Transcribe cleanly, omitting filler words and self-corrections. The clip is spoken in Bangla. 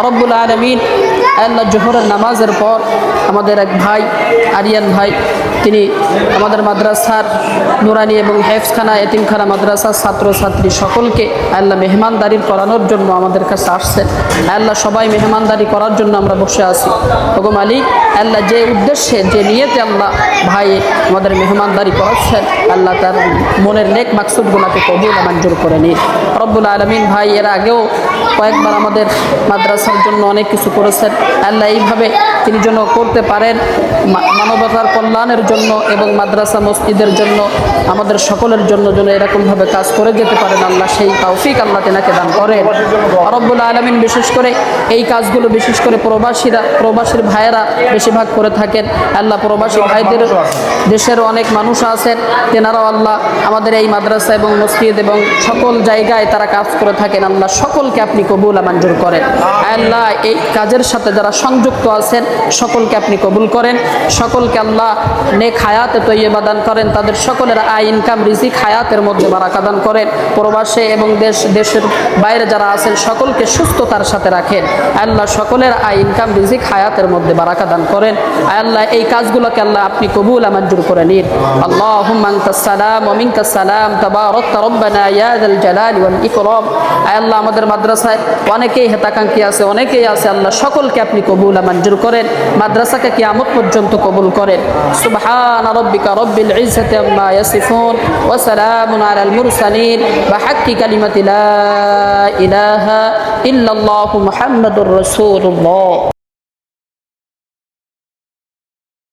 রব্বুল আলামিন। আল্লাহ জোহরের নামাজের পর আমাদের এক ভাই আরিয়ান ভাই, তিনি আমাদের মাদ্রাসার নুরানি এবং হেফজখানা এতিমখানা মাদ্রাসার ছাত্রছাত্রী সকলকে আল্লাহ মেহমানদারি করানোর জন্য আমাদের কাছে আসছেন। আল্লাহ সবাই মেহমানদারি করার জন্য আমরা বসে আছি। ওগো মালিক, আল্লাহ যে উদ্দেশ্যে যে নিয়তে আল্লাহ ভাই আমাদের মেহমানদারি করাচ্ছেন, আল্লাহ তার মনের নেক মাকসুদগুলোকে কবুল মঞ্জুর করে নিন রব্বুল আলামিন। ভাই এর আগেও কয়েকবার আমাদের মাদ্রাসার জন্য অনেক কিছু করেছেন। আল্লাহ এইভাবে তিনি যেন করতে পারেন মানবতার কল্যাণের জন্য এবং মাদ্রাসা মসজিদের জন্য, আমাদের সকলের জন্য যেন এরকমভাবে কাজ করে যেতে পারেন, আল্লাহ সেই তৌফিক আল্লাহ তেনাকে দান করেন রব্বুল আলামিন। বিশেষ করে এই কাজগুলো বিশেষ করে প্রবাসীর ভাইয়েরা বেশিরভাগ করে থাকেন। আল্লাহ প্রবাসী ভাইদের দেশের অনেক মানুষ আছেন, তেনারাও আল্লাহ আমাদের এই মাদ্রাসা এবং মসজিদ এবং সকল জায়গায় তারা কাজ করে থাকেন। আল্লাহ সকলকে আপনি কবুল মঞ্জুর করেন। আল্লাহ এই কাজের সাথে যারা সংযুক্ত আছেন সকলকে আপনি কবুল করেন। সকলকে আল্লাহ নেক হায়াতে তৈয়বা দান করেন। তাদের সকলের আয় ইনকাম রিজিক হায়াতের মধ্যে বারাকা দান করেন। প্রবাসে এবং দেশের বাইরে যারা আছেন সকলকে সুস্থতার সাথে রাখেন। আল্লাহ সকলের আয় ইনকাম রিজিক হায়াতের মধ্যে বারাকা দান করেন। আল্লাহ এই কাজগুলোকে আল্লাহ আপনি কবুল মঞ্জুর করে নিন। আল্লাহুম্মা আনতাস সালাম ওয়া মিনকাস সালাম তাবারাকতা রব্বানা ইয়া যাল জালালি ওয়াল ইকরাম। আল্লাহ আমাদের মাদ্রাসায় অনেকেই হেতাকাঙ্ক্ষী আছে, অনেকেই আছে, আল্লাহ সকলকে আপনি কবুল মঞ্জুর করেন। মাদ্রাসাকে কিয়ামত পর্যন্ত কবুল করেন। সুবহান রাব্বিকা রব্বিল ইজ্জাতি আম্মা ইয়াসিফুন ওয়া সালামুন আলাল মুরসালিন ওয়া হাক্কি কালিমাতি লা ইলাহা ইল্লাল্লাহু মুহাম্মাদুর রাসূলুল্লাহ।